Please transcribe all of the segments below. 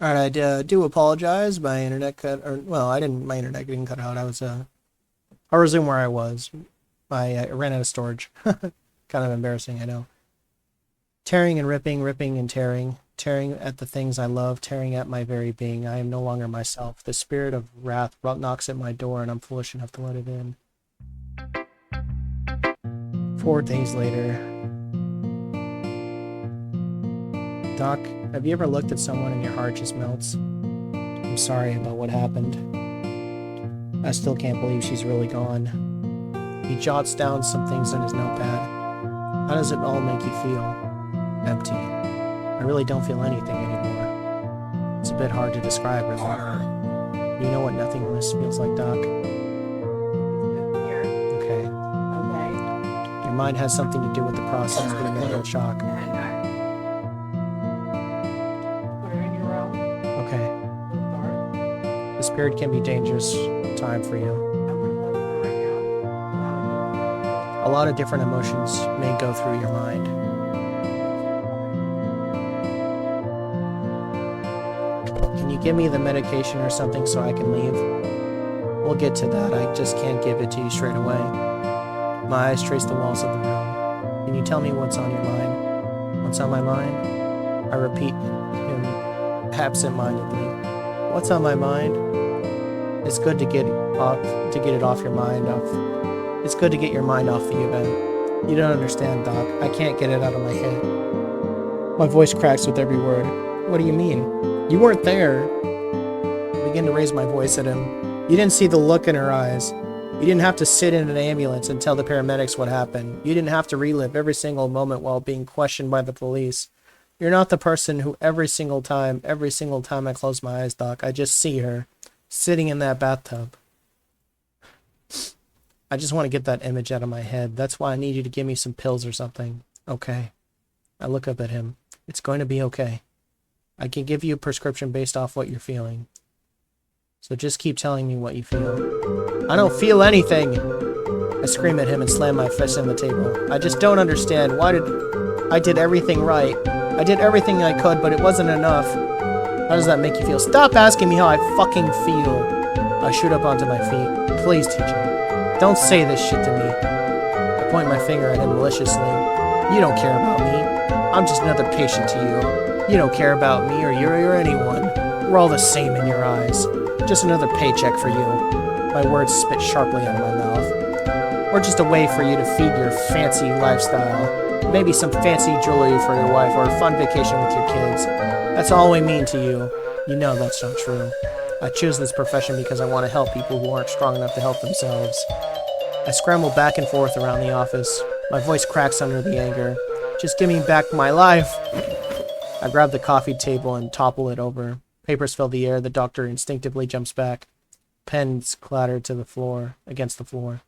Alright, I do apologize. My internet cut, or well, I didn't. My internet didn't cut out. I'll resume where I was. I ran out of storage. Kind of embarrassing, I know. Tearing and ripping, ripping and tearing, tearing at the things I love, tearing at my very being. I am no longer myself. The spirit of wrath knocks at my door, and I'm foolish enough to let it in. 4 days later. Doc, have you ever looked at someone and your heart just melts? I'm sorry about what happened. I still can't believe she's really gone. He jots down some things on his notepad. How does it all make you feel? Empty. I really don't feel anything anymore. It's a bit hard to describe, really. You know what nothingness feels like, Doc? Here. Okay. Okay. Your mind has something to do with the process being in shock. Put her in your room. Okay. Start. This period can be dangerous time for you. I'm recording her right now. A lot of different emotions may go through your mind. Can you give me the medication or something so I can leave? We'll get to that. I just can't give it to you straight away. My eyes trace the walls of the room. Can you tell me what's on your mind? What's on my mind? I repeat him absent-mindedly. What's on my mind? It's good to get it off your mind. It's good to get your mind off the event. You don't understand, Doc. I can't get it out of my head. My voice cracks with every word. What do you mean? You weren't there. I begin to raise my voice at him. You didn't see the look in her eyes. You didn't have to sit in an ambulance and tell the paramedics what happened. You didn't have to relive every single moment while being questioned by the police. You're not the person who every single time I close my eyes, Doc, I just see her sitting in that bathtub. I just want to get that image out of my head. That's why I need you to give me some pills or something. Okay. I look up at him. It's going to be okay. I can give you a prescription based off what you're feeling. So just keep telling me what you feel. I don't feel anything! I scream at him and slam my fist on the table. I just don't understand. I did everything right. I did everything I could, but it wasn't enough. How does that make you feel? Stop asking me how I fucking feel. I shoot up onto my feet. Please, teacher. Don't say this shit to me. I point my finger at him maliciously. You don't care about me. I'm just another patient to you. You don't care about me or you or anyone. We're all the same in your eyes. Just another paycheck for you. My words spit sharply out of my mouth. Or just a way for you to feed your fancy lifestyle. Maybe some fancy jewelry for your wife or a fun vacation with your kids. That's all we mean to you. You know that's not true. I choose this profession because I want to help people who aren't strong enough to help themselves. I scramble back and forth around the office. My voice cracks under the anger. Just give me back my life! I grab the coffee table and topple it over. Papers fill the air. The doctor instinctively jumps back. Pens clatter to the floor, against the floor.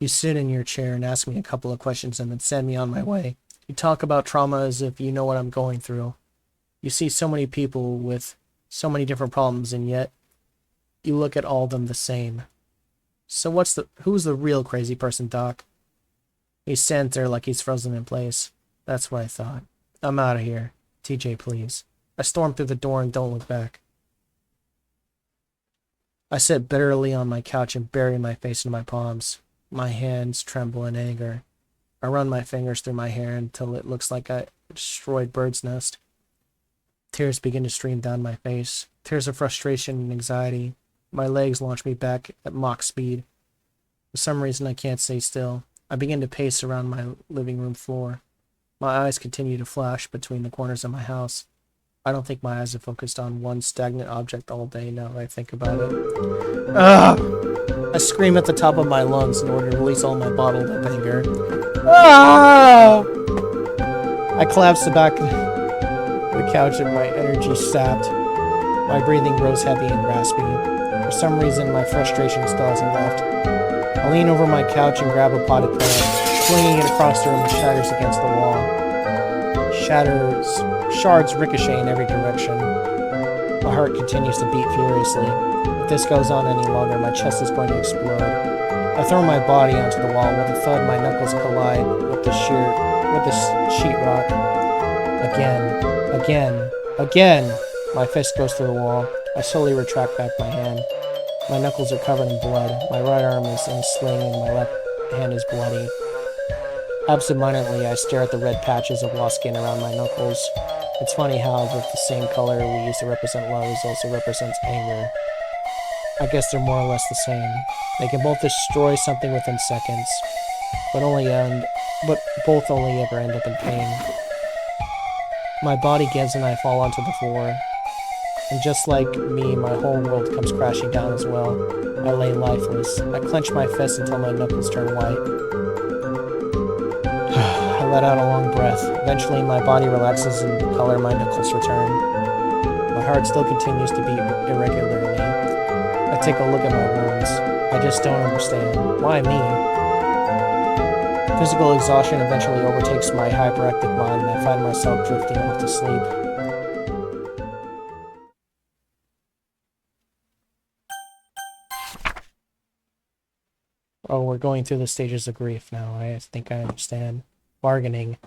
You sit in your chair and ask me a couple of questions and then send me on my way. You talk about trauma as if you know what I'm going through. You see so many people with so many different problems, and yet you look at all of them the same. So who's the real crazy person, Doc? He stands there like he's frozen in place. That's what I thought. I'm out of here. TJ, please. I storm through the door and don't look back. I sit bitterly on my couch and bury my face in my palms. My hands tremble in anger. I run my fingers through my hair until it looks like a destroyed bird's nest. Tears begin to stream down my face. Tears of frustration and anxiety. My legs launch me back at Mach speed. For some reason, I can't stay still. I begin to pace around my living room floor. My eyes continue to flash between the corners of my house. I don't think my eyes have focused on one stagnant object all day now that I think about it. Ugh! I scream at the top of my lungs in order to release all my bottled up anger. Ah! I collapse the back of the couch and my energy sapped. My breathing grows heavy and raspy. For some reason, my frustration still hasn't left. I lean over my couch and grab a potted plant. Flinging it across the room, it shatters against the wall. Shards ricochet in every direction. My heart continues to beat furiously. If this goes on any longer, my chest is going to explode. I throw my body onto the wall. With a thud, my knuckles collide with the sheetrock. Again. My fist goes through the wall. I slowly retract back my hand. My knuckles are covered in blood. My right arm is in a sling and my left hand is bloody. Absentmindedly, I stare at the red patches of lost skin around my knuckles. It's funny how the same color we use to represent love also represents anger. I guess they're more or less the same. They can both destroy something within seconds, but both only ever end up in pain. My body gives and I fall onto the floor. And just like me, my whole world comes crashing down as well. I lay lifeless. I clench my fists until my knuckles turn white. I let out a long breath. Eventually, my body relaxes and the color of my knuckles return. My heart still continues to beat irregularly. I take a look at my wounds. I just don't understand. Why me? Physical exhaustion eventually overtakes my hyperactive mind and I find myself drifting off to sleep. Oh, we're going through the stages of grief now. I think I understand. Bargaining.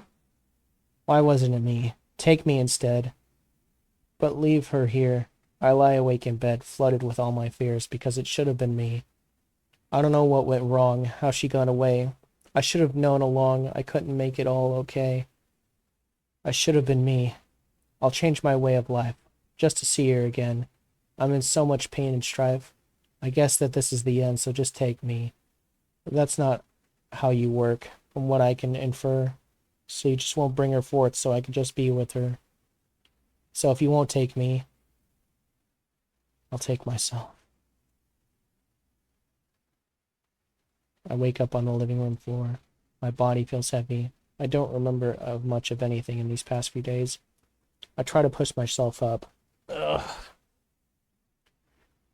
Why wasn't it me? Take me instead. But leave her here. I lie awake in bed, flooded with all my fears, because it should have been me. I don't know what went wrong, how she got away. I should have known along I couldn't make it all okay. I should have been me. I'll change my way of life, just to see her again. I'm in so much pain and strife. I guess that this is the end, so just take me. But that's not how you work, from what I can infer. So you just won't bring her forth so I can just be with her. So if you won't take me, I'll take myself. I wake up on the living room floor. My body feels heavy. I don't remember of much of anything in these past few days. I try to push myself up. Ugh.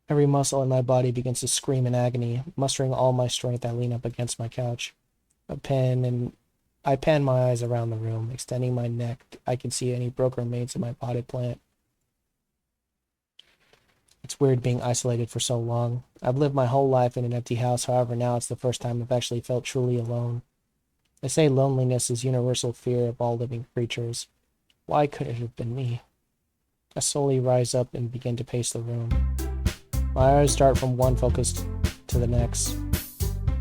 Every muscle in my body begins to scream in agony. Mustering all my strength, I lean up against my couch. I pan my eyes around the room. Extending my neck, I can see any broken remains of my potted plant. It's weird being isolated for so long. I've lived my whole life in an empty house, however now it's the first time I've actually felt truly alone. They say loneliness is universal fear of all living creatures. Why could it have been me? I slowly rise up and begin to pace the room. My eyes dart from one focus to the next.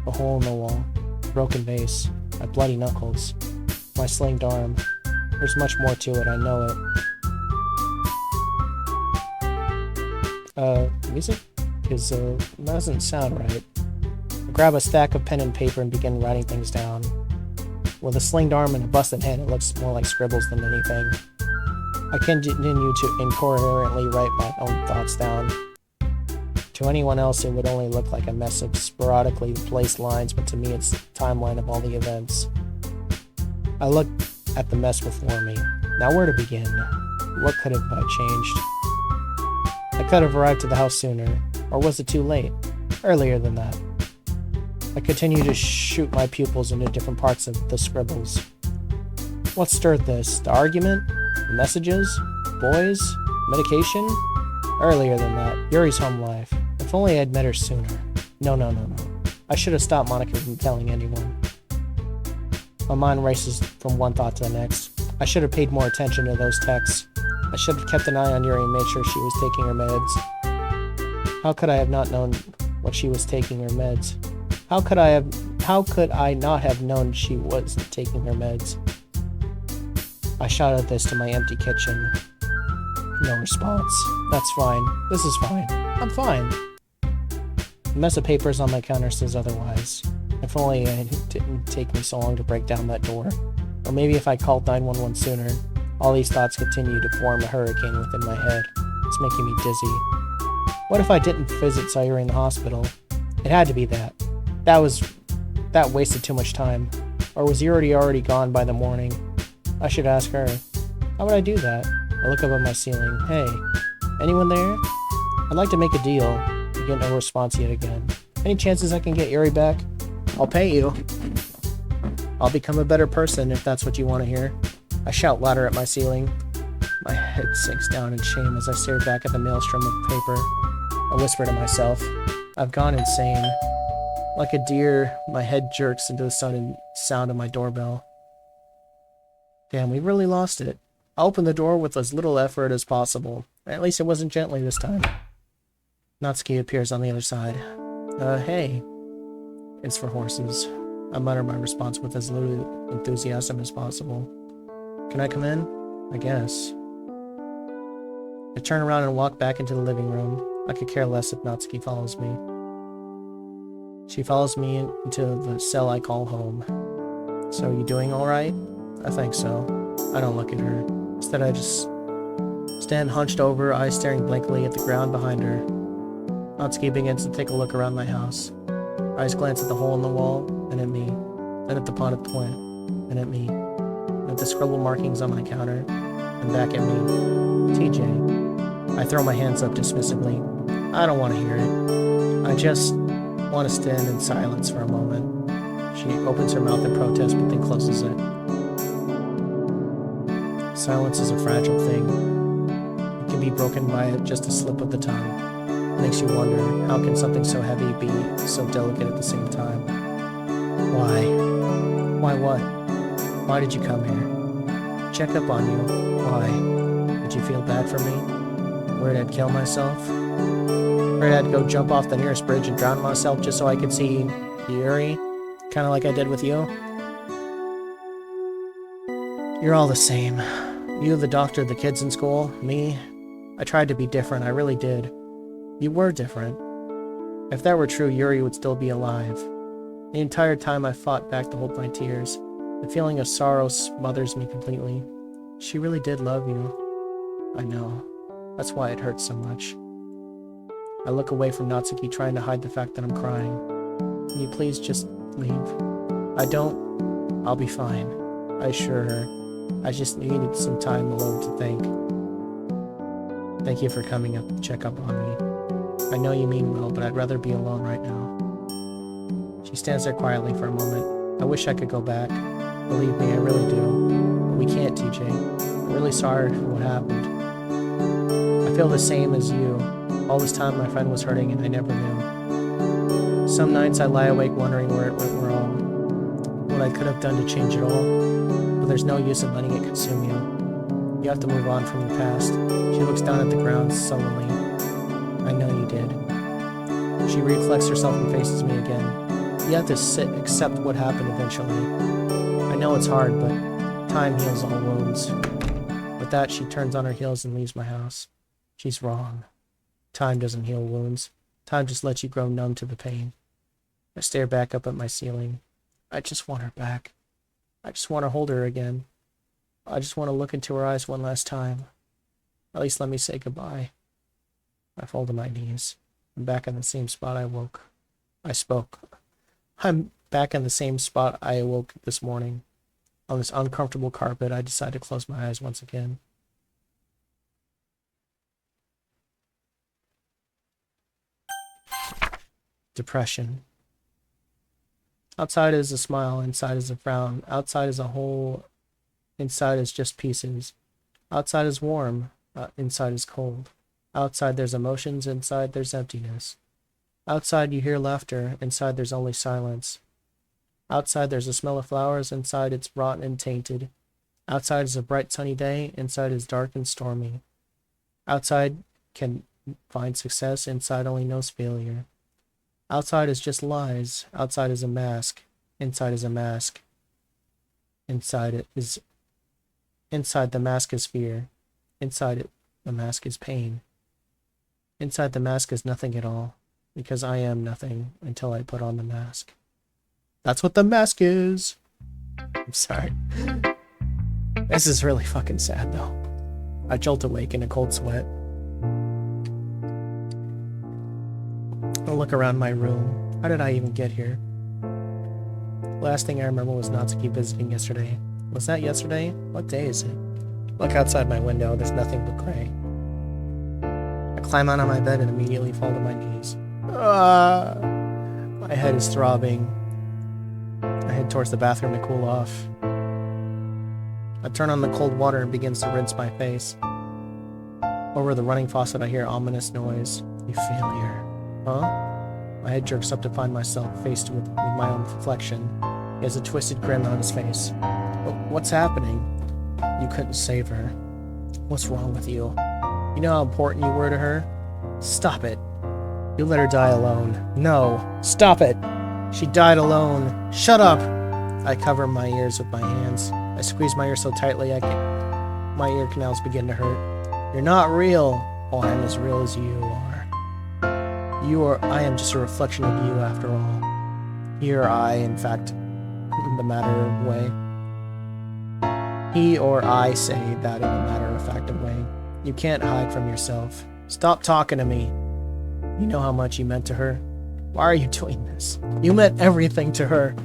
A hole in the wall, a broken vase, my bloody knuckles, my slinged arm. There's much more to it, I know it. Music? Because that doesn't sound right. I grab a stack of pen and paper and begin writing things down. With a slinged arm and a busted hand, it looks more like scribbles than anything. I continue to incoherently write my own thoughts down. To anyone else, it would only look like a mess of sporadically placed lines, but to me, it's the timeline of all the events. I look at the mess before me. Now where to begin? What could have I changed? I could have arrived at the house sooner. Or was it too late? Earlier than that. I continue to shoot my pupils into different parts of the scribbles. What stirred this? The argument? The messages? Boys? Medication? Earlier than that. Yuri's home life. If only I'd met her sooner. No. I should have stopped Monica from telling anyone. My mind races from one thought to the next. I should have paid more attention to those texts. I should have kept an eye on Yuri and made sure she was taking her meds. How could I have not known what she was taking her meds? How could I not have known she wasn't taking her meds? I shouted this to my empty kitchen. No response. That's fine. This is fine. I'm fine. The mess of papers on my counter says otherwise. If only it didn't take me so long to break down that door. Or maybe if I called 911 sooner. All these thoughts continue to form a hurricane within my head. It's making me dizzy. What if I didn't visit Sayuri in the hospital? It had to be that. That wasted too much time. Or was Yuri already gone by the morning? I should ask her. How would I do that? I look up at my ceiling. Hey, anyone there? I'd like to make a deal. I get no response yet again. Any chances I can get Yuri back? I'll pay you. I'll become a better person if that's what you want to hear. I shout louder at my ceiling. My head sinks down in shame as I stare back at the maelstrom of paper. I whisper to myself, I've gone insane. Like a deer, my head jerks into the sudden sound of my doorbell. Damn, we really lost it. I open the door with as little effort as possible. At least it wasn't gently this time. Natsuki appears on the other side. Hey. It's for horses. I mutter my response with as little enthusiasm as possible. Can I come in? I guess. I turn around and walk back into the living room. I could care less if Natsuki follows me. She follows me into the cell I call home. So, you doing alright? I think so. I don't look at her. Instead, I just stand hunched over, eyes staring blankly at the ground behind her. Natsuki begins to take a look around my house. Her eyes glance at the hole in the wall, and at me. Then at the pot of plant, and at me. And at the scribble markings on my counter, and back at me. TJ. I throw my hands up dismissively. I don't want to hear it. I just want to stand in silence for a moment. She opens her mouth in protest, but then closes it. Silence is a fragile thing. It can be broken by just a slip of the tongue. It makes you wonder, how can something so heavy be so delicate at the same time? Why? Why what? Why did you come here? Check up on you. Why? Did you feel bad for me? Worried I'd kill myself? Worried I'd go jump off the nearest bridge and drown myself just so I could see Yuri? Kinda like I did with you? You're all the same. You, the doctor, the kids in school, me. I tried to be different, I really did. You were different. If that were true, Yuri would still be alive. The entire time I fought back to hold my tears. The feeling of sorrow smothers me completely. She really did love you. I know. That's why it hurts so much. I look away from Natsuki, trying to hide the fact that I'm crying. Can you please just leave? I don't. I'll be fine. I assure her. I just needed some time alone to think. Thank you for coming up to check up on me. I know you mean well, but I'd rather be alone right now. She stands there quietly for a moment. I wish I could go back. Believe me, I really do. But we can't, TJ. I'm really sorry for what happened. I feel the same as you. All this time my friend was hurting and I never knew. Some nights I lie awake wondering where it went wrong. What I could have done to change it all. But there's no use in letting it consume you. You have to move on from the past. She looks down at the ground sullenly. I know you did. She reflects herself and faces me again. You have to accept what happened eventually. I know it's hard, but time heals all wounds. With that, she turns on her heels and leaves my house. She's wrong. Time doesn't heal wounds. Time just lets you grow numb to the pain. I stare back up at my ceiling. I just want her back. I just want to hold her again. I just want to look into her eyes one last time. At least let me say goodbye. I fall to my knees. I'm back in the same spot I spoke. I'm back in the same spot I awoke this morning. On this uncomfortable carpet, I decide to close my eyes once again. Depression. Outside is a smile, inside is a frown. Outside is a hole, inside is just pieces. Outside is warm, inside is cold. Outside there's emotions, inside there's emptiness. Outside you hear laughter, inside there's only silence. Outside there's a smell of flowers, inside it's rotten and tainted. Outside is a bright sunny day, inside is dark and stormy. Outside can find success, inside only knows failure. Outside is just lies, outside is a mask, inside is a mask. Inside the mask is fear, the mask is pain. Inside the mask is nothing at all, because I am nothing until I put on the mask. That's what the mask is. I'm sorry. This is really fucking sad though. I jolt awake in a cold sweat. I look around my room. How did I even get here? Last thing I remember was Natsuki visiting yesterday. Was that yesterday? What day is it? Look outside my window, there's nothing but gray. I climb out of my bed and immediately fall to my knees. My head is throbbing. I head towards the bathroom to cool off. I turn on the cold water and begins to rinse my face. Over the running faucet I hear ominous noise. You failure. Huh? My head jerks up to find myself faced with my own reflection. He has a twisted grin on his face. What's happening? You couldn't save her. What's wrong with you? You know how important you were to her? Stop it. You let her die alone. No. Stop it. She died alone. Shut up. I cover my ears with my hands. I squeeze my ear so tightly my ear canals begin to hurt. You're not real. Oh, I'm as real as you are. I am just a reflection of you after all. You or I, in fact, the matter of way. He or I say that in a matter-of-fact way. You can't hide from yourself. Stop talking to me. You know how much you meant to her. Why are you doing this? You meant everything to her.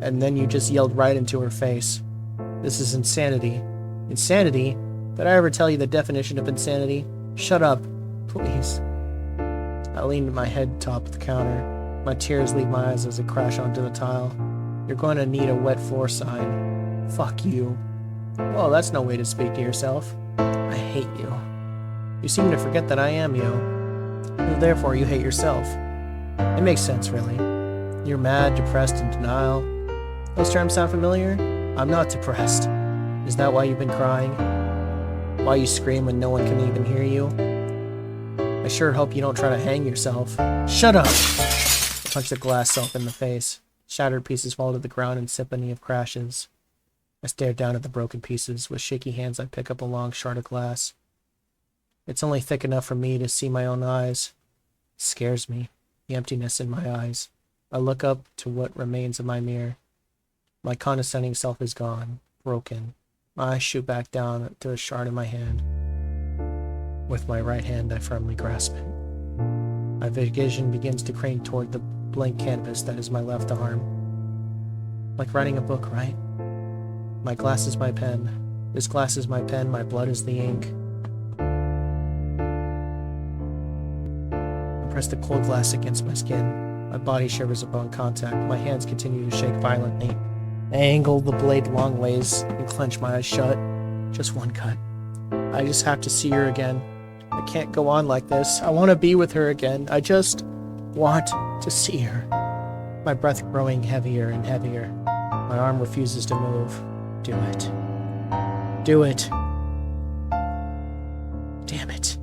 And then you just yelled right into her face. This is insanity. Insanity? Did I ever tell you the definition of insanity? Shut up, please. I leaned my head atop the counter. My tears leave my eyes as I crash onto the tile. You're going to need a wet floor sign. Fuck you. Well, that's no way to speak to yourself. I hate you. You seem to forget that I am you. And therefore, you hate yourself. It makes sense, really. You're mad, depressed, in denial. Those terms sound familiar? I'm not depressed. Is that why you've been crying? Why you scream when no one can even hear you? I sure hope you don't try to hang yourself. Shut up! I punched the glass self in the face. Shattered pieces fall to the ground in symphony of crashes. I stared down at the broken pieces. With shaky hands, I pick up a long shard of glass. It's only thick enough for me to see my own eyes. It scares me, the emptiness in my eyes. I look up to what remains of my mirror. My condescending self is gone, broken. My eyes shoot back down to the shard in my hand. With my right hand, I firmly grasp it. My vision begins to crane toward the blank canvas that is my left arm. Like writing a book, right? My glass is my pen. This glass is my pen. My blood is the ink. I press the cold glass against my skin. My body shivers upon contact. My hands continue to shake violently. I angle the blade long ways and clench my eyes shut. Just one cut. I just have to see her again. I can't go on like this. I want to be with her again. I just want to see her. My breath growing heavier and heavier. My arm refuses to move. Do it. Do it. Damn it.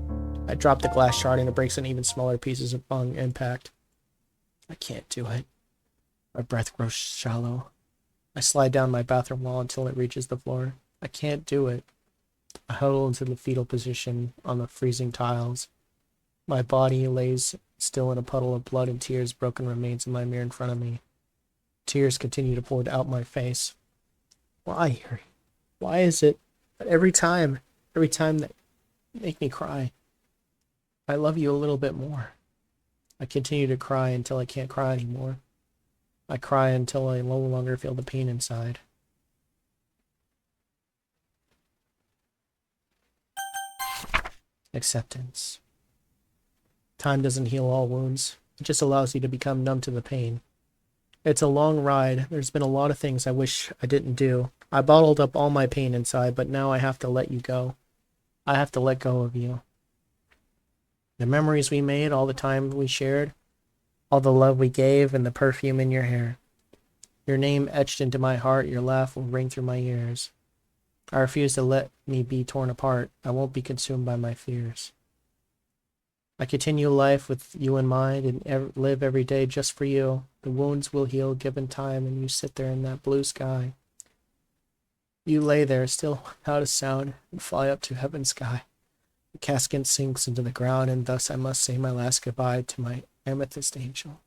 I drop the glass shard and it breaks in even smaller pieces upon impact. I can't do it. My breath grows shallow. I slide down my bathroom wall until it reaches the floor. I can't do it. I huddle into the fetal position on the freezing tiles. My body lays still in a puddle of blood and tears. Broken remains in my mirror in front of me. Tears continue to pour out my face. Why, Harry? Why is it that every time that you make me cry, I love you a little bit more? I continue to cry until I can't cry anymore. I cry until I no longer feel the pain inside. Acceptance. Time doesn't heal all wounds. It just allows you to become numb to the pain. It's a long ride. There's been a lot of things I wish I didn't do. I bottled up all my pain inside, but now I have to let you go. I have to let go of you. The memories we made, all the time we shared, all the love we gave, and the perfume in your hair. Your name etched into my heart, your laugh will ring through my ears. I refuse to let me be torn apart. I won't be consumed by my fears. I continue life with you in mind and live every day just for you. The wounds will heal given time, and you sit there in that blue sky. You lay there still without a sound and fly up to heaven's sky. The casket sinks into the ground, and thus I must say my last goodbye to my amethyst angel.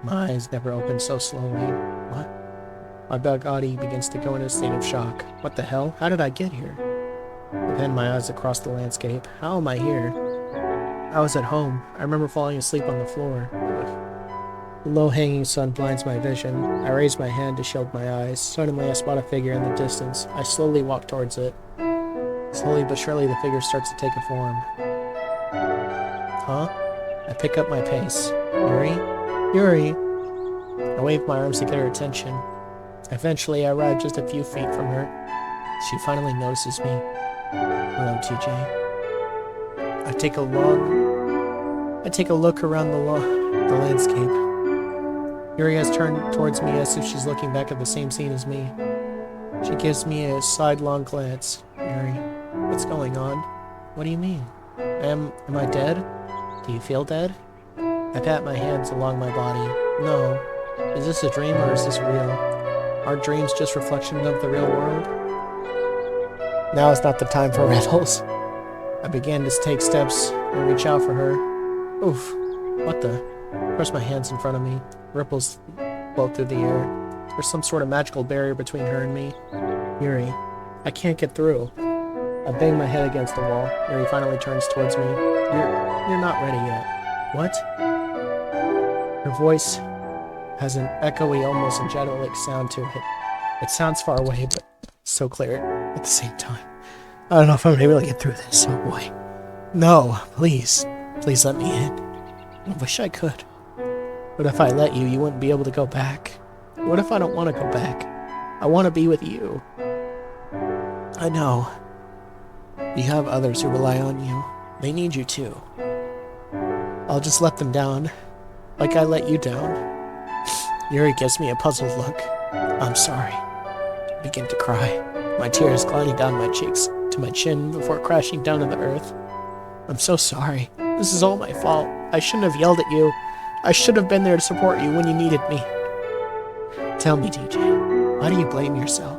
My eyes never open so slowly. What? My body begins to go into a state of shock. What the hell? How did I get here? I bend my eyes across the landscape. How am I here? I was at home. I remember falling asleep on the floor. The low-hanging sun blinds my vision. I raise my hand to shield my eyes. Suddenly I spot a figure in the distance. I slowly walk towards it. Slowly but surely the figure starts to take a form. Huh? I pick up my pace. Yuri? Yuri! I wave my arms to get her attention. Eventually I arrive just a few feet from her. She finally notices me. Hello, TJ. I take a look around the landscape. Yuri has turned towards me as if she's looking back at the same scene as me. She gives me a sidelong glance. Yuri, what's going on? What do you mean? Am I dead? Do you feel dead? I pat my hands along my body. No. Is this a dream or is this real? Are dreams just reflections of the real world? Now is not the time for riddles. I began to take steps and reach out for her. Oof. What the? Press my hands in front of me. Ripples float through the air. There's some sort of magical barrier between her and me. Yuri, I can't get through. I bang my head against the wall. Yuri finally turns towards me. You're not ready yet. What? Her voice has an echoey, almost angelic sound to it. It sounds far away, but so clear at the same time. I don't know if I'm gonna be able to get through this. Oh boy. No, please. Please let me in. I wish I could. But if I let you, you wouldn't be able to go back. What if I don't want to go back? I want to be with you. I know. You have others who rely on you. They need you too. I'll just let them down. Like I let you down. Yuri gives me a puzzled look. I'm sorry. I begin to cry. My tears gliding down my cheeks to my chin before crashing down to the earth. I'm so sorry. This is all my fault. I shouldn't have yelled at you. I should have been there to support you when you needed me. Tell me, TJ, why do you blame yourself?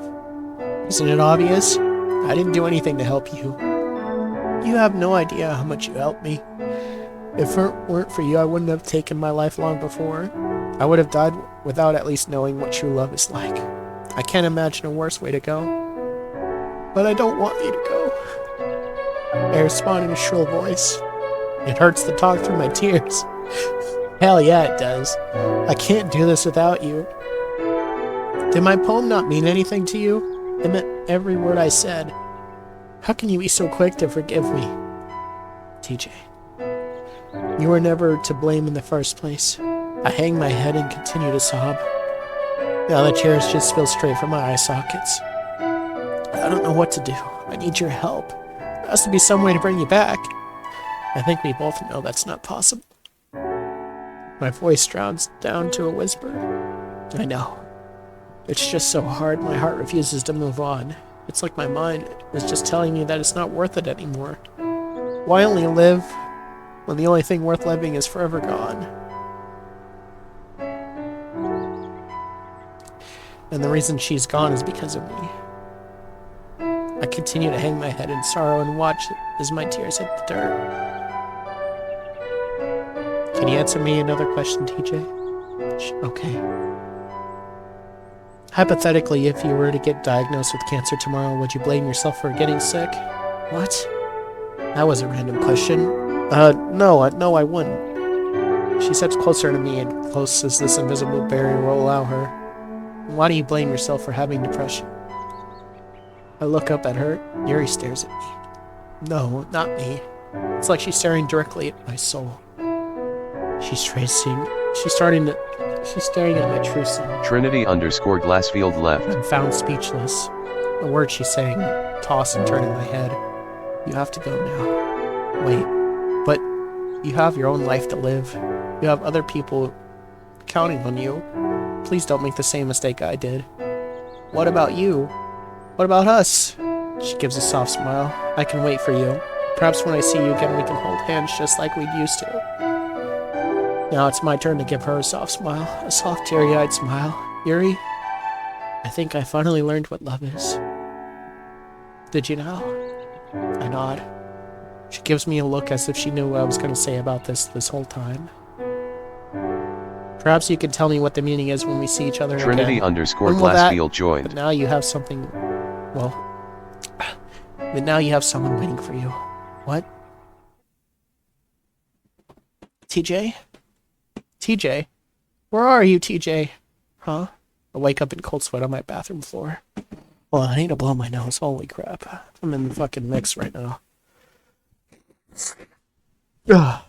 Isn't it obvious? I didn't do anything to help you. You have no idea how much you helped me. If it weren't for you, I wouldn't have taken my life long before. I would have died without at least knowing what true love is like. I can't imagine a worse way to go. But I don't want you to go. I respond in a shrill voice. It hurts to talk through my tears. Hell yeah, it does. I can't do this without you. Did my poem not mean anything to you? It meant every word I said. How can you be so quick to forgive me? TJ, you were never to blame in the first place. I hang my head and continue to sob. Now the tears just spill straight from my eye sockets. I don't know what to do. I need your help. There has to be some way to bring you back. I think we both know that's not possible. My voice drowns down to a whisper. I know. It's just so hard, my heart refuses to move on. It's like my mind is just telling me that it's not worth it anymore. Why only live when the only thing worth living is forever gone? And the reason she's gone is because of me. I continue to hang my head in sorrow and watch as my tears hit the dirt. Can you answer me another question, TJ? Okay. Hypothetically, if you were to get diagnosed with cancer tomorrow, would you blame yourself for getting sick? What? That was a random question. No, I wouldn't. She steps closer to me and close as this invisible barrier will allow her. Why do you blame yourself for having depression? I look up at her. Yuri stares at me. No, not me. It's like she's staring directly at my soul. She's staring at my true self. Trinity_Glassfield left. I'm found speechless. The words she's saying toss and turn in my head. You have to go now. Wait, but you have your own life to live. You have other people counting on you. Please don't make the same mistake I did. What about you? What about us? She gives a soft smile. I can wait for you. Perhaps when I see you again we can hold hands just like we used to. Now it's my turn to give her a soft smile. A soft teary-eyed smile. Yuri, I think I finally learned what love is. Did you know? I nod. She gives me a look as if she knew what I was going to say about this whole time. Perhaps you can tell me what the meaning is when we see each other again. Trinity_Glassfield joined. But now you have something... Well... But now you have someone waiting for you. What? TJ? TJ? Where are you, TJ? Huh? I wake up in cold sweat on my bathroom floor. Well, I need to blow my nose. Holy crap. I'm in the fucking mix right now. Ugh.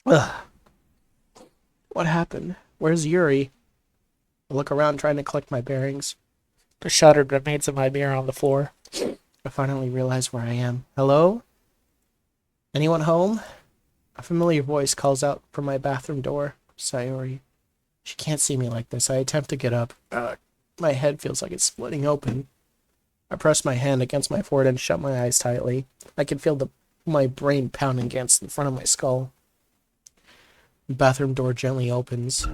Ugh. What happened? Where's Yuri? I look around trying to collect my bearings. The shattered remains of my mirror on the floor. I finally realize where I am. Hello? Anyone home? A familiar voice calls out from my bathroom door. Sayori. She can't see me like this. I attempt to get up. My head feels like it's splitting open. I press my hand against my forehead and shut my eyes tightly. I can feel my brain pounding against the front of my skull. The bathroom door gently opens.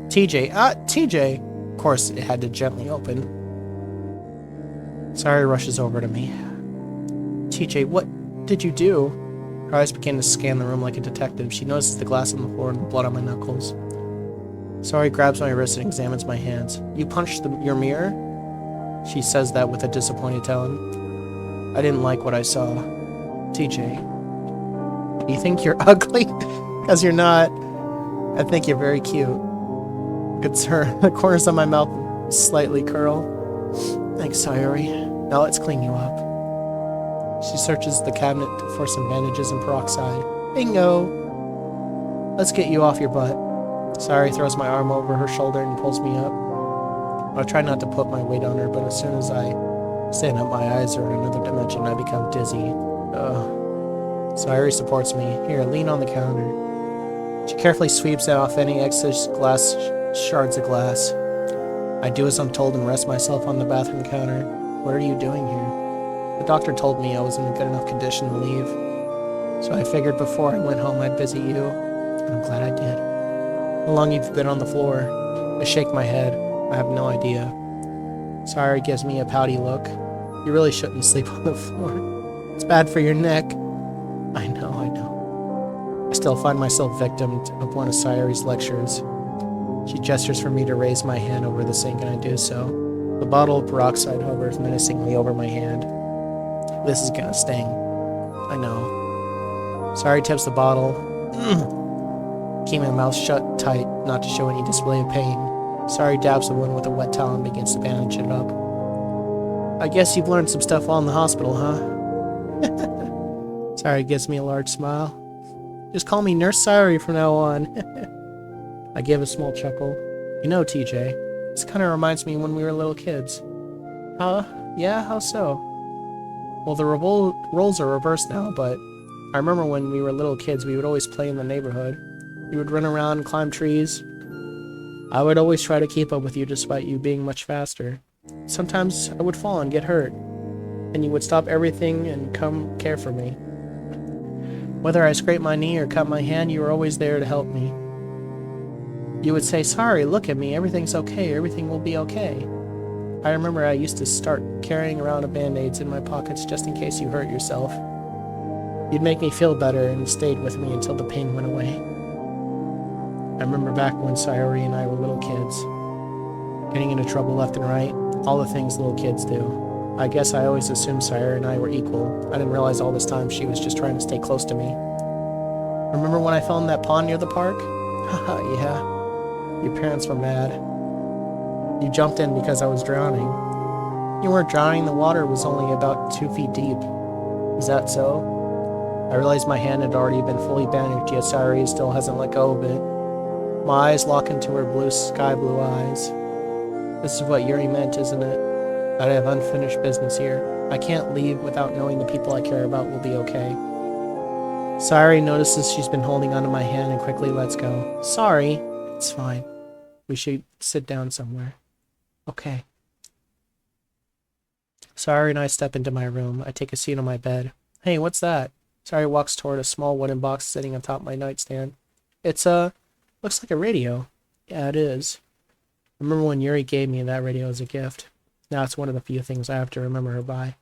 TJ! TJ! Of course, it had to gently open. Sayuri rushes over to me. TJ, what did you do? Her eyes begin to scan the room like a detective. She notices the glass on the floor and the blood on my knuckles. Sayuri grabs my wrist and examines my hands. You punched your mirror? She says that with a disappointed tone. I didn't like what I saw. TJ. You think you're ugly? Because you're not. I think you're very cute. Concern. The corners of my mouth slightly curl. Thanks, Sayuri. Now let's clean you up. She searches the cabinet for some bandages and peroxide. Bingo! Let's get you off your butt. Sayuri throws my arm over her shoulder and pulls me up. I try not to put my weight on her, but as soon as I stand up, my eyes are in another dimension. I become dizzy. Sayuri supports me. Here, lean on the counter. She carefully sweeps off any excess shards of glass. I do as I'm told and rest myself on the bathroom counter. What are you doing here? The doctor told me I was in a good enough condition to leave. So I figured before I went home I'd visit you. And I'm glad I did. How long you've been on the floor? I shake my head. I have no idea. Sayuri gives me a pouty look. You really shouldn't sleep on the floor. It's bad for your neck. I know. I still find myself victim of one of Sayuri's lectures. She gestures for me to raise my hand over the sink, and I do so. The bottle of peroxide hovers menacingly over my hand. This is gonna sting. I know. Sayuri tips the bottle. Keep my mouth shut tight, not to show any display of pain. Sayuri dabs the wound with a wet towel and begins to bandage it up. I guess you've learned some stuff while in the hospital, huh? Sayuri gives me a large smile. Just call me Nurse Sayuri from now on. I give a small chuckle. You know, TJ, this kind of reminds me when we were little kids. Yeah? How so? Well, the roles are reversed now, but I remember when we were little kids, we would always play in the neighborhood. We would run around and climb trees. I would always try to keep up with you despite you being much faster. Sometimes I would fall and get hurt, and you would stop everything and come care for me. Whether I scraped my knee or cut my hand, you were always there to help me. You would say, "Sorry, look at me, everything's okay, everything will be okay." I remember I used to start carrying around band-aids in my pockets just in case you hurt yourself. You'd make me feel better and stayed with me until the pain went away. I remember back when Sayuri and I were little kids, getting into trouble left and right, all the things little kids do. I guess I always assumed Sayuri and I were equal. I didn't realize all this time she was just trying to stay close to me. Remember when I fell in that pond near the park? Haha, yeah. Your parents were mad. You jumped in because I was drowning. You weren't drowning, the water was only about 2 feet deep. Is that so? I realized my hand had already been fully bandaged, yet Sayuri still hasn't let go of it. My eyes lock into her sky blue eyes. This is what Yuri meant, isn't it? That I have unfinished business here. I can't leave without knowing the people I care about will be okay. Sayuri notices she's been holding onto my hand and quickly lets go. Sorry. It's fine. We should sit down somewhere. Okay. Sayuri and I step into my room. I take a seat on my bed. Hey, what's that? Sayuri walks toward a small wooden box sitting on top of my nightstand. It's looks like a radio. Yeah, it is. I remember when Yuri gave me that radio as a gift. Now it's one of the few things I have to remember her by.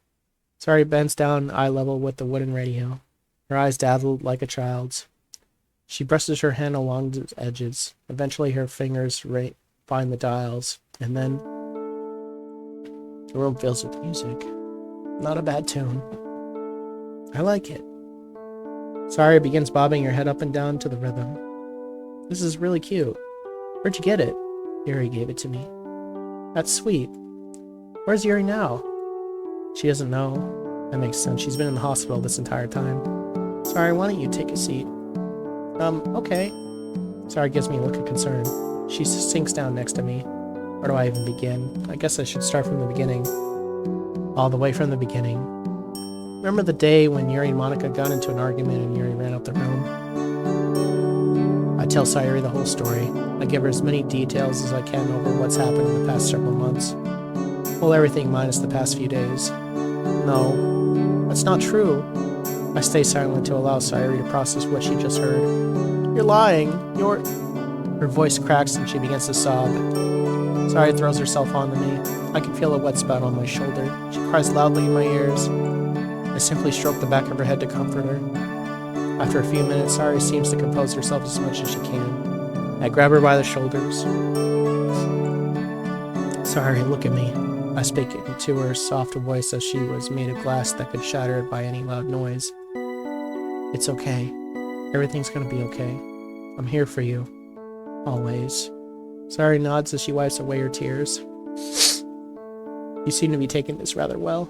Sayuri bends down eye level with the wooden radio. Her eyes dazzled like a child's. She brushes her hand along the edges. Eventually her fingers find the dials, and then the room fills with music. Not a bad tune. I like it. Sayuri begins bobbing her head up and down to the rhythm. This is really cute. Where'd you get it? Yuri gave it to me. That's sweet. Where's Yuri now? She doesn't know. That makes sense. She's been in the hospital this entire time. Sorry, why don't you take a seat? Okay. Sayuri gives me a look of concern. She sinks down next to me. Where do I even begin? I guess I should start from the beginning. All the way from the beginning. Remember the day when Yuri and Monica got into an argument and Yuri ran up the room? I tell Sayuri the whole story. I give her as many details as I can over what's happened in the past several months. Well, everything minus the past few days. No, that's not true. I stay silent to allow Sayuri to process what she just heard. You're lying. You're... Her voice cracks and she begins to sob. Sayuri throws herself onto me. I can feel a wet spot on my shoulder. She cries loudly in my ears. I simply stroke the back of her head to comfort her. After a few minutes, Sayuri seems to compose herself as much as she can. I grab her by the shoulders. Sayuri, look at me. I speak into her soft voice as she was made of glass that could shatter it by any loud noise. It's okay. Everything's gonna be okay. I'm here for you. Always. Sayuri nods as she wipes away her tears. You seem to be taking this rather well.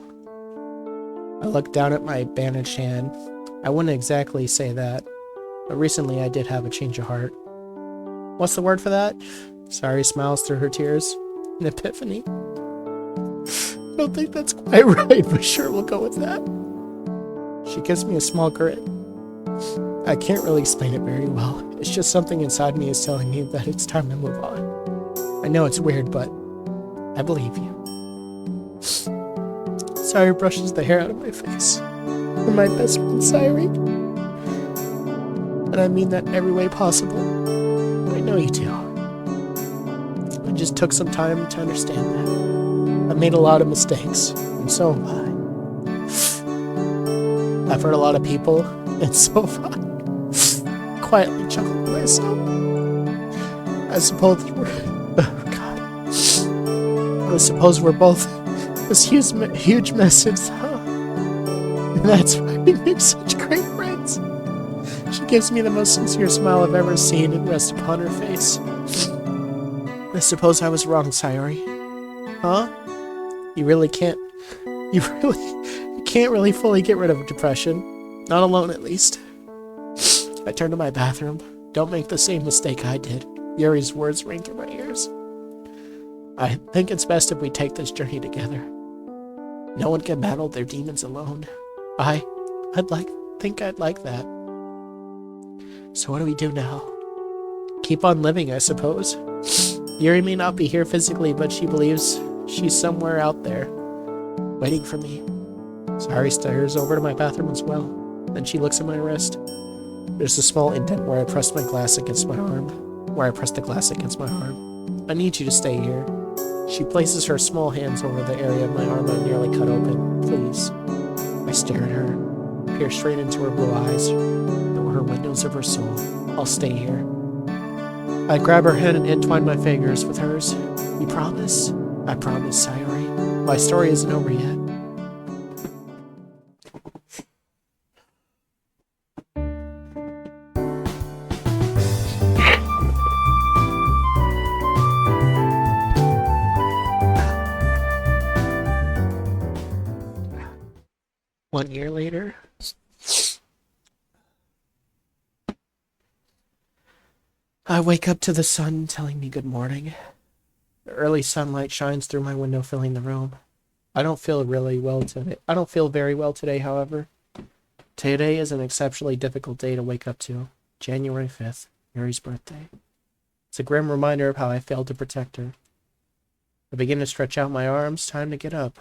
I look down at my bandaged hand. I wouldn't exactly say that, but recently I did have a change of heart. What's the word for that? Sayuri smiles through her tears. An epiphany. I don't think that's quite right, but sure, we'll go with that. She gives me a small grin. I can't really explain it very well. It's just something inside me is telling me that it's time to move on. I know it's weird, but I believe you. Sayuri brushes the hair out of my face. You're my best friend, Sayuri. And I mean that in every way possible. I know you do. It just took some time to understand that. I've made a lot of mistakes, and so have I. I've hurt a lot of people, and so have I. Quietly chuckled to myself. I suppose we're both this huge messes, huh? And that's why we make such great friends. She gives me the most sincere smile I've ever seen and rests upon her face. I suppose I was wrong, Sayuri. Huh? You can't really fully get rid of depression. Not alone, at least. I turn to my bathroom. Don't make the same mistake I did. Yuri's words ring through my ears. I think it's best if we take this journey together. No one can battle their demons alone. I'd think I'd like that. So what do we do now? Keep on living, I suppose. Yuri may not be here physically, but she believes she's somewhere out there, waiting for me. Sayuri stares over to my bathroom as well. Then she looks at my wrist. There's a small indent where I pressed the glass against my arm. I need you to stay here. She places her small hands over the area of my arm I nearly cut open. Please. I stare at her, peer straight into her blue eyes. They were her windows of her soul. I'll stay here. I grab her hand and entwine my fingers with hers. You promise? I promise, Sayuri. My story isn't over yet. One year later. I wake up to the sun telling me good morning. The early sunlight shines through my window, filling the room. I don't feel very well today, however. Today is an exceptionally difficult day to wake up to. January 5th, Yuri's birthday. It's a grim reminder of how I failed to protect her. I begin to stretch out my arms. Time to get up.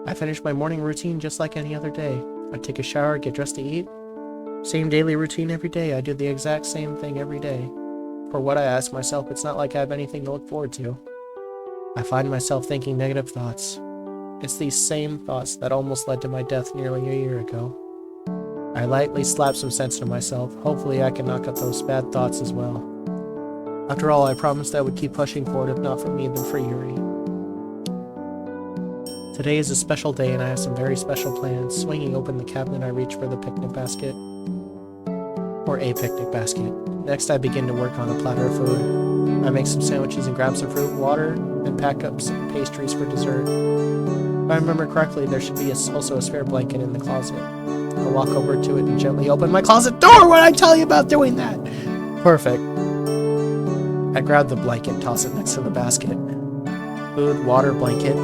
I finish my morning routine just like any other day. I take a shower, get dressed to eat. Same daily routine every day. I do the exact same thing every day. For what I ask myself, it's not like I have anything to look forward to. I find myself thinking negative thoughts. It's these same thoughts that almost led to my death nearly a year ago. I lightly slap some sense into myself. Hopefully I can knock out those bad thoughts as well. After all, I promised I would keep pushing forward, if not for me, then for Yuri. Today is a special day and I have some very special plans. Swinging open the cabinet, I reach for the picnic basket. Or a picnic basket. Next, I begin to work on a platter of food. I make some sandwiches and grab some fruit, water, and pack up some pastries for dessert. If I remember correctly, there should be also a spare blanket in the closet. I walk over to it and gently open my closet door. What did I tell you about doing that? Perfect. I grab the blanket and toss it next to the basket. Food, water, blanket.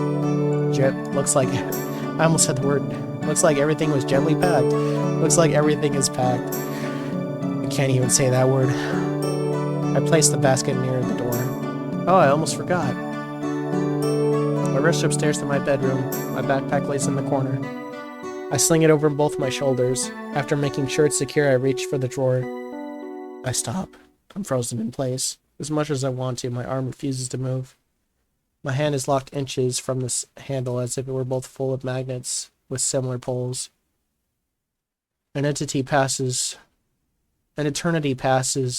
Looks like... I almost said the word. Looks like everything was gently packed. Looks like everything is packed. The can't even say that word. I place the basket near the door. Oh, I almost forgot. I rush upstairs to my bedroom. My backpack lays in the corner. I sling it over both my shoulders. After making sure it's secure, I reach for the drawer. I stop. I'm frozen in place. As much as I want to, my arm refuses to move. My hand is locked inches from this handle as if it were both full of magnets with similar poles. An eternity passes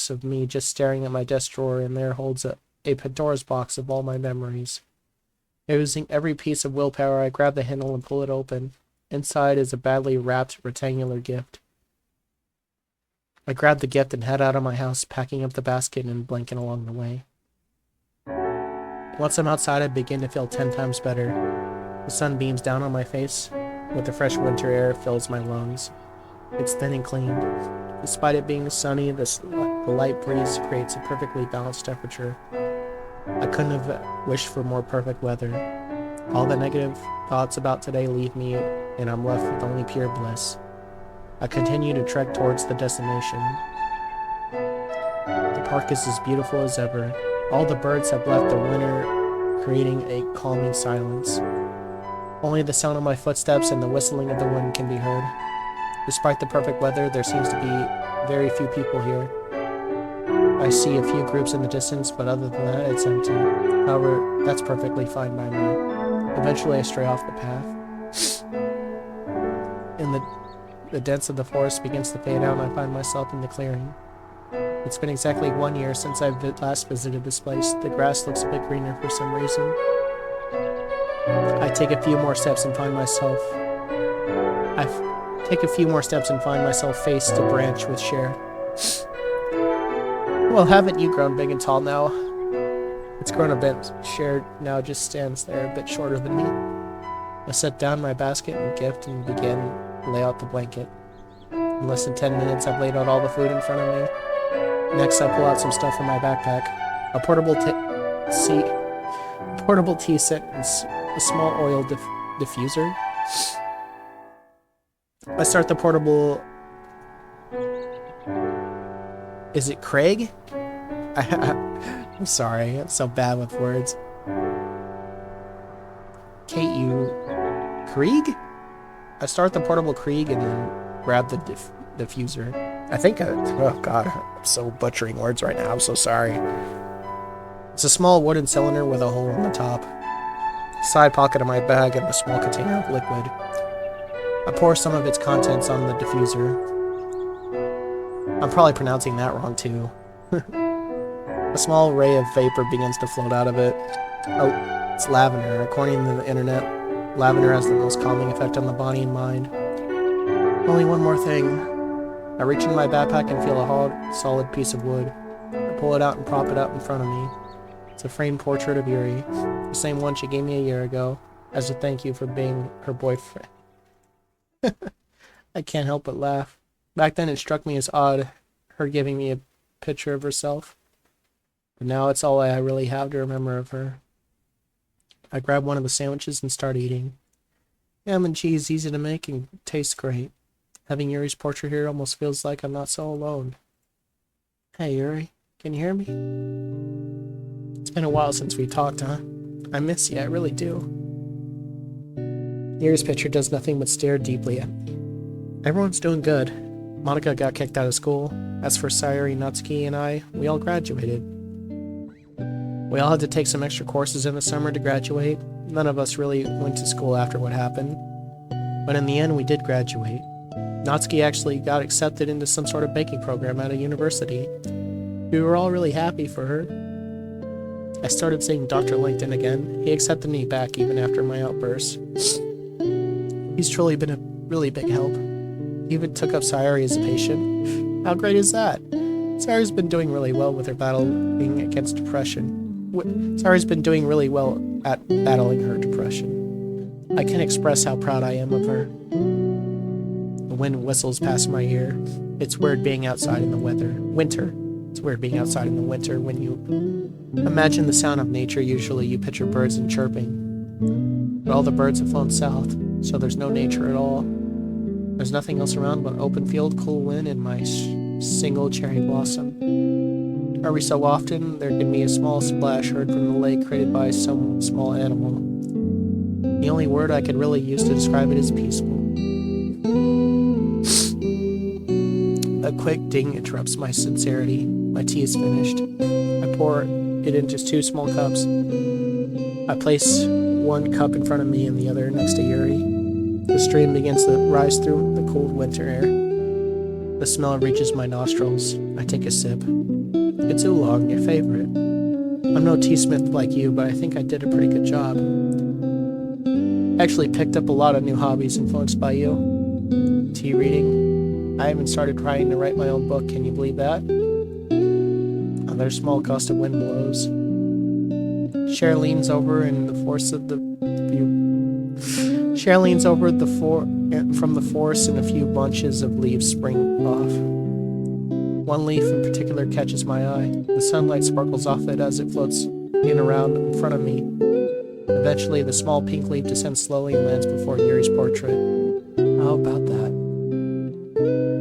of me just staring at my desk drawer, and there holds a Pandora's box of all my memories. Using every piece of willpower, I grab the handle and pull it open. Inside is a badly wrapped rectangular gift. I grab the gift and head out of my house, packing up the basket and blanket along the way. Once I'm outside, I begin to feel 10 times better. The sun beams down on my face. With the fresh winter air, it fills my lungs. It's thin and clean. Despite it being sunny, the light breeze creates a perfectly balanced temperature. I couldn't have wished for more perfect weather. All the negative thoughts about today leave me, and I'm left with only pure bliss. I continue to trek towards the destination. The park is as beautiful as ever. All the birds have left the winter, creating a calming silence. Only the sound of my footsteps and the whistling of the wind can be heard. Despite the perfect weather, there seems to be very few people here. I see a few groups in the distance, but other than that, it's empty. However, that's perfectly fine by me. Eventually, I stray off the path. In the dents of the forest begins to fade out, and I find myself in the clearing. It's been exactly 1 year since I've last visited this place. The grass looks a bit greener for some reason. I take a few more steps and find myself face to branch with Cher. Well, haven't you grown big and tall now? It's grown a bit. Cher now just stands there a bit shorter than me. I set down my basket and gift and begin to lay out the blanket. In less than 10 minutes, I've laid out all the food in front of me. Next, I pull out some stuff from my backpack. A portable tea set and a small oil diffuser. I start the portable... Is it Craig? I'm sorry, I'm so bad with words. K.U. Krieg? I start the portable Krieg and then grab the diffuser. Oh god, I'm so butchering words right now, I'm so sorry. It's a small wooden cylinder with a hole in the top. Side pocket of my bag and a small container of liquid. I pour some of its contents on the diffuser. I'm probably pronouncing that wrong too. A small ray of vapor begins to float out of it. Oh, it's lavender. According to the internet, lavender has the most calming effect on the body and mind. Only one more thing. I reach into my backpack and feel a hard, solid piece of wood. I pull it out and prop it up in front of me. It's a framed portrait of Yuri, the same one she gave me a year ago, as a thank you for being her boyfriend. I can't help but laugh. Back then it struck me as odd, her giving me a picture of herself. But now it's all I really have to remember of her. I grab one of the sandwiches and start eating. Ham and cheese, easy to make and tastes great. Having Yuri's portrait here almost feels like I'm not so alone. Hey Yuri, can you hear me? It's been a while since we talked, huh? I miss you, I really do. Yuri's picture does nothing but stare deeply at me. Everyone's doing good. Monica got kicked out of school. As for Sayuri, Natsuki, and I, we all graduated. We all had to take some extra courses in the summer to graduate. None of us really went to school after what happened. But in the end, we did graduate. Natsuki actually got accepted into some sort of baking program at a university. We were all really happy for her. I started seeing Dr. Langton again. He accepted me back even after my outbursts. He's truly been a really big help. He even took up Sayuri as a patient. How great is that? Sayuri's been doing really well with her battling against depression. Sayuri's been doing really well at battling her depression. I can't express how proud I am of her. The wind whistles past my ear. It's weird being outside in the winter. It's weird being outside in the winter when you imagine the sound of nature. Usually you picture birds and chirping. But all the birds have flown south, so there's no nature at all. There's nothing else around but open field, cool wind, and my single cherry blossom. Every so often, there can be a small splash heard from the lake created by some small animal. The only word I could really use to describe it is peaceful. A quick ding interrupts my sincerity. My tea is finished. I pour it into 2 small cups. I place one cup in front of me and the other next to Yuri. The stream begins to rise through the cold winter air. The smell reaches my nostrils. I take a sip. It's oolong, your favorite. I'm no teasmith like you, but I think I did a pretty good job. I actually picked up a lot of new hobbies influenced by you. Tea reading. I even started trying to write my own book, can you believe that? Another small gust of wind blows. Cher leans over and the force of the view. Cher leans over from the forest and a few bunches of leaves spring off. One leaf in particular catches my eye. The sunlight sparkles off it as it floats in around in front of me. Eventually, the small pink leaf descends slowly and lands before Yuri's portrait. How about that?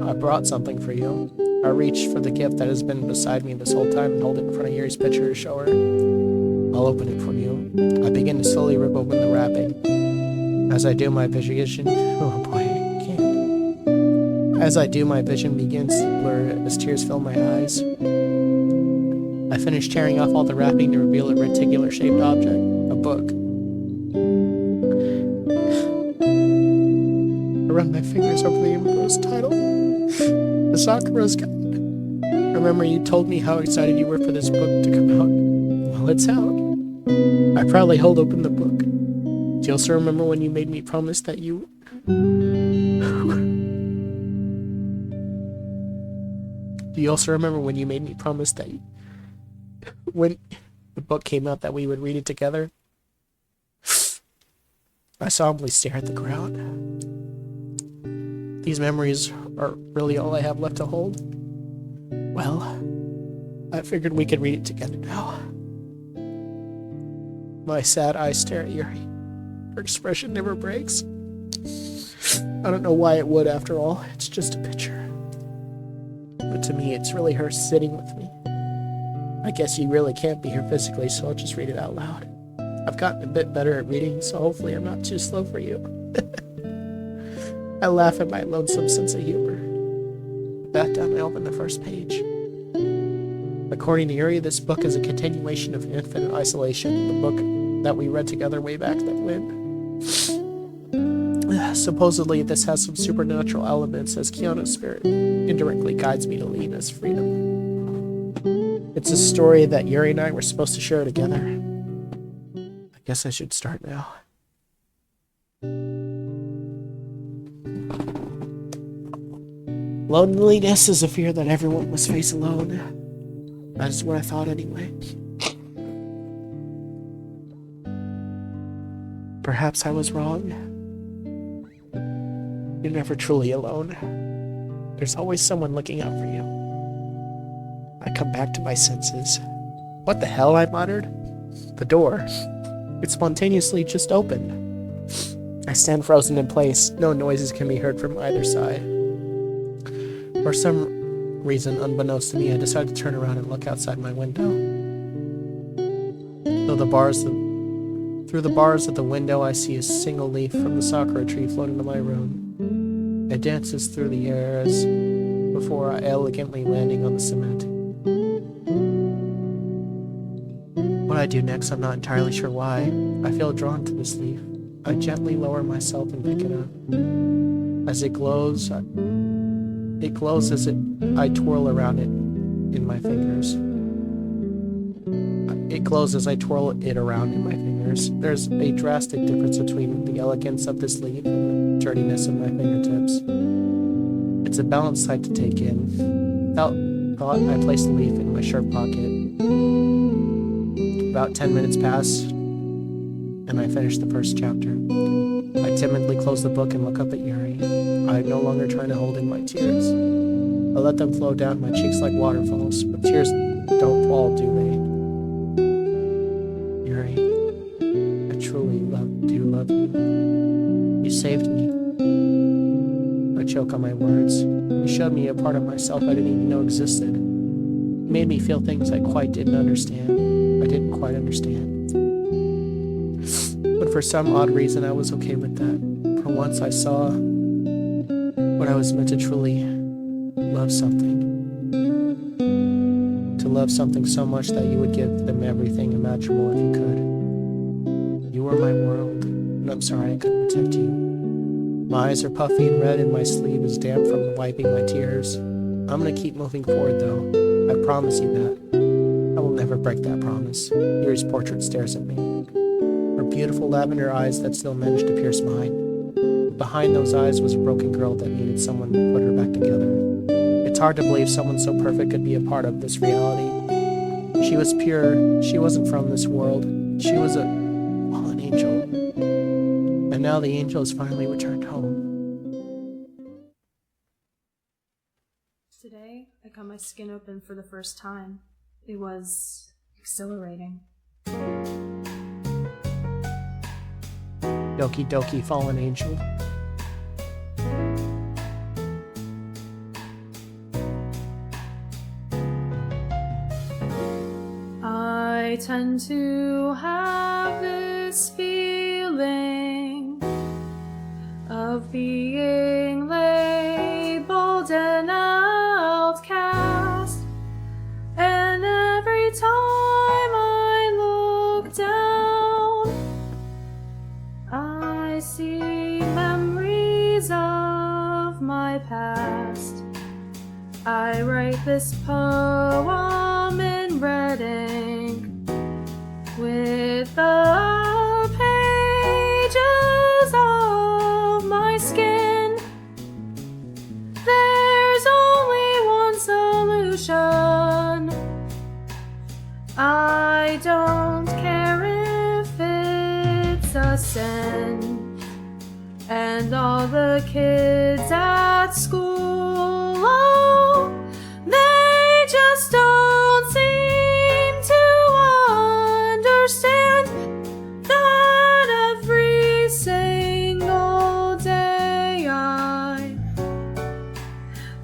I brought something for you. I reach for the gift that has been beside me this whole time and hold it in front of Yuri's picture to show her. I'll open it for you. I begin to slowly rip open the wrapping. As I do, my vision... Oh boy, I can't. As I do, my vision begins to blur as tears fill my eyes. I finish tearing off all the wrapping to reveal a reticular-shaped object. A book. I run my fingers over the engrossed title. The Sakura's Guide. Remember you told me how excited you were for this book to come out. Well, it's out. I proudly hold open the book. Do you also remember when you made me promise that you... Do you also remember when you made me promise that when the book came out that we would read it together? I solemnly stare at the ground. These memories are really all I have left to hold. Well, I figured we could read it together now. My sad eyes stare at Yuri. Her expression never breaks. I don't know why it would after all. It's just a picture. But to me, it's really her sitting with me. I guess you really can't be here physically, so I'll just read it out loud. I've gotten a bit better at reading, so hopefully I'm not too slow for you. I laugh at my lonesome sense of humor. Back down, I open the first page. According to Yuri, this book is a continuation of Infinite Isolation, the book that we read together way back when. Supposedly, this has some supernatural elements as Kiana's spirit indirectly guides me to Lena's freedom. It's a story that Yuri and I were supposed to share together. I guess I should start now. Loneliness is a fear that everyone must face alone. That is what I thought anyway. Perhaps I was wrong. You're never truly alone. There's always someone looking out for you. I come back to my senses. What the hell, I muttered. The door. It spontaneously just opened. I stand frozen in place. No noises can be heard from either side. For some reason, unbeknownst to me, I decided to turn around and look outside my window. Through the bars of the window, I see a single leaf from the sakura tree float into my room. It dances through the air as before elegantly landing on the cement. What I do next, I'm not entirely sure why. I feel drawn to this leaf. I gently lower myself and pick it up. As it glows as I twirl around it in my fingers. It glows as I twirl it around in my fingers. There's a drastic difference between the elegance of this leaf and the dirtiness of my fingertips. It's a balanced sight to take in. Without thought, I place the leaf in my shirt pocket. About 10 minutes pass, and I finish the first chapter. I timidly close the book and look up at Yuri. I'm no longer trying to hold in my tears. I let them flow down my cheeks like waterfalls, but tears don't fall, do they? Yuri, I truly do love you. You saved me. I choke on my words. He showed me a part of myself I didn't even know existed. He made me feel things I didn't quite understand. But for some odd reason, I was okay with that. For once, I saw what I was meant to truly love something. To love something so much that you would give them everything imaginable if you could. You were my world, and I'm sorry I couldn't protect you. My eyes are puffy and red, and my sleeve is damp from wiping my tears. I'm gonna keep moving forward, though. I promise you that. I will never break that promise. Yuri's portrait stares at me. Her beautiful lavender eyes that still managed to pierce mine. Behind those eyes was a broken girl that needed someone to put her back together. It's hard to believe someone so perfect could be a part of this reality. She was pure. She wasn't from this world. She was an angel. And now the angel has finally returned home. Today, I cut my skin open for the first time. It was exhilarating. Doki Doki, fallen angel. I tend to have this feeling of being labeled an outcast, and every time I look down, I see memories of my past. I write this poem in red ink with the pages of my skin. There's only one solution. I don't care if it's a sin. And all the kids at school, oh, they just don't seem to understand that every single day I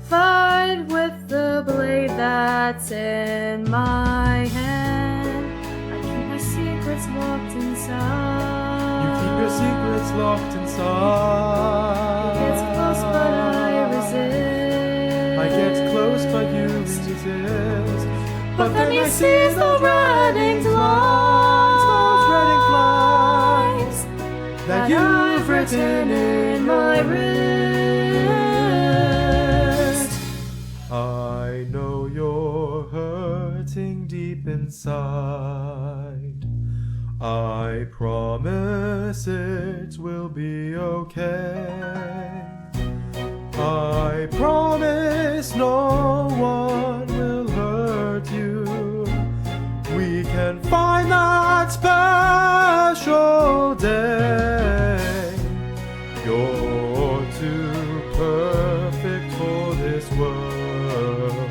fight with the blade that's in my hand. I keep my secrets locked inside. You keep your secrets locked inside. It's close, but I resist. I get close, but you resist. But then he sees the red inked lines that you've written in my wrist. I know you're hurting deep inside. I promise it will be okay. I promise no one will hurt you. We can find that special day. You're too perfect for this world.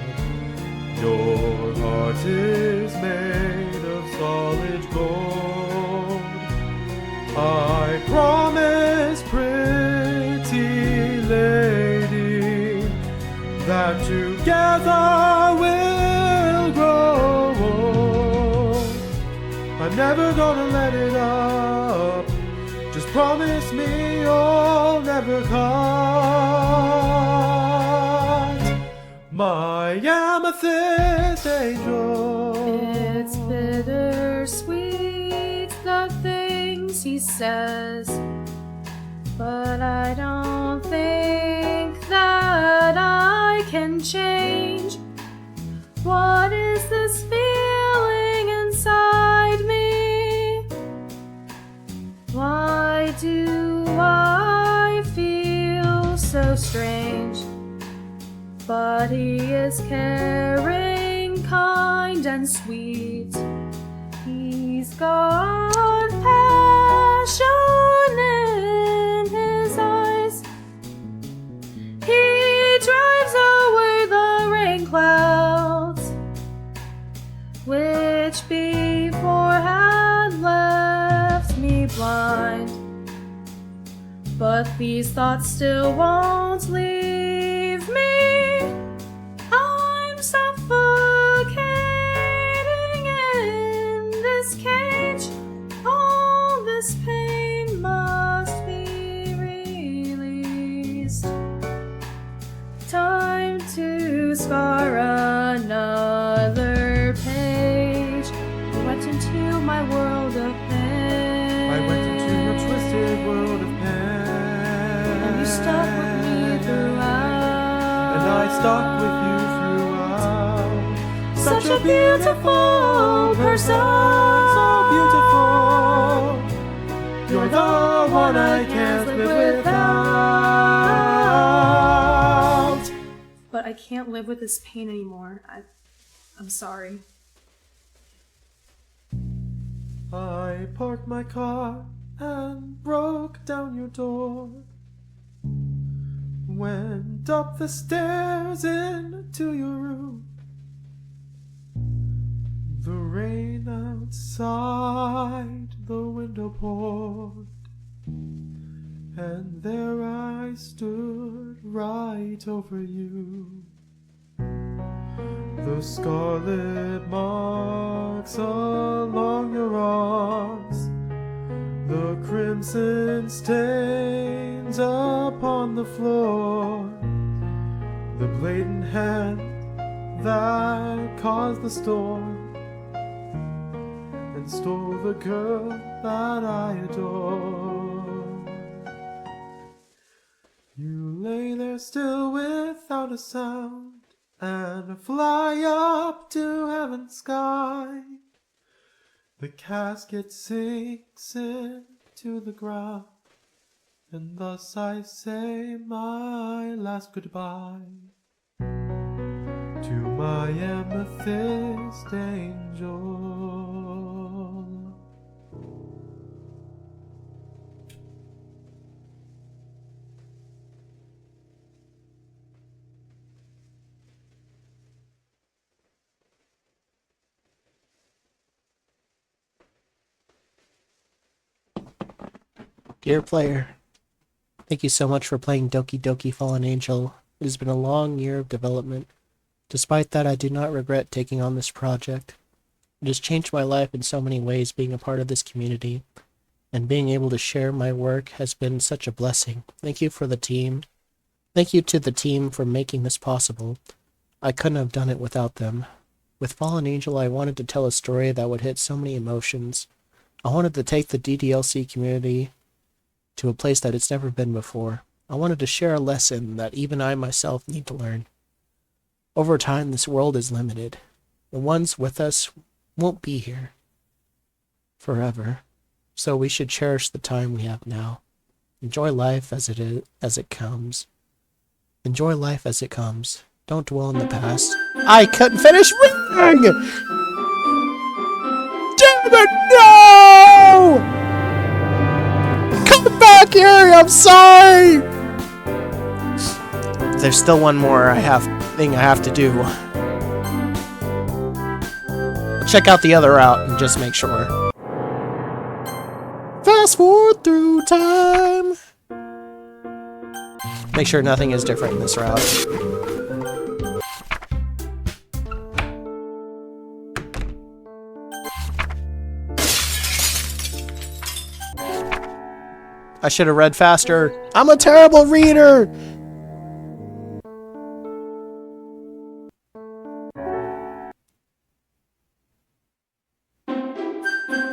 Your heart is made of solid gold. I promise, pretty lady, that together we'll grow old. I'm never gonna let it up. Just promise me you'll never cut my amethyst angel. It's bittersweet, the things he says, but I don't think that I can change. What is this feeling inside me? Why do I feel so strange? But he is caring, kind, and sweet. He's got passion in his eyes. He drives away the rain clouds, which before had left me blind. but these thoughts still won't leave me. I'm suffocating in this cage. All this pain must be released. Time to scar another page. You went into my world of pain. I went into your twisted world of pain. And you stuck with me throughout. And I stuck with you throughout. Such a beautiful person. So beautiful. You're the one I can't live without. But I can't live with this pain anymore. I'm sorry. I parked my car and broke down your door. Went up the stairs into your room. The rain outside the window poured, and there I stood right over you. The scarlet marks along your arms, the crimson stains upon the floor, the blatant hand that caused the storm and stole the girl that I adore. You lay there still without a sound, and fly up to heaven's sky. The casket sinks into the ground, and thus I say my last goodbye to my amethyst angel. Dear player, thank you so much for playing Doki Doki Fallen Angel. It has been a long year of development. Despite that, I do not regret taking on this project. It has changed my life in so many ways being a part of this community, and being able to share my work has been such a blessing. Thank you for the team. Thank you to the team for making this possible. I couldn't have done it without them. With Fallen Angel, I wanted to tell a story that would hit so many emotions. I wanted to take the DDLC community to a place that it's never been before. I wanted to share a lesson that even I myself need to learn. Over time, this world is limited. The ones with us won't be here forever, so we should cherish the time we have now. Enjoy life as it comes. Enjoy life as it comes. Don't dwell in the past. I couldn't finish reading! Damn it, no! Come back here, I'm sorry! There's still one more thing I have to do. I'll check out the other route and just make sure. Fast forward through time. Make sure nothing is different in this route. I should have read faster. I'm a terrible reader!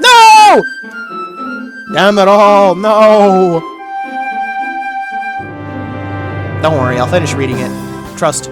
No! Damn it all, no! Don't worry, I'll finish reading it. Trust.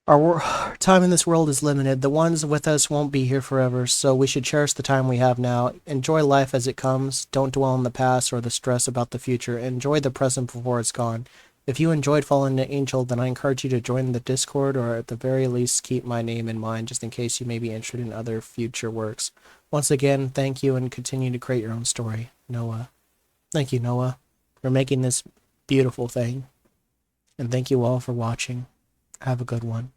Our time in this world is limited. The ones with us won't be here forever, so we should cherish the time we have now. Enjoy life as it comes. Don't dwell on the past or the stress about the future. Enjoy the present before it's gone. If you enjoyed Fallen Angel, then I encourage you to join the Discord, or at the very least keep my name in mind just in case you may be interested in other future works. Once again, thank you, and continue to create your own story. Noah. Thank you, Noah, for making this beautiful thing. And thank you all for watching. Have a good one.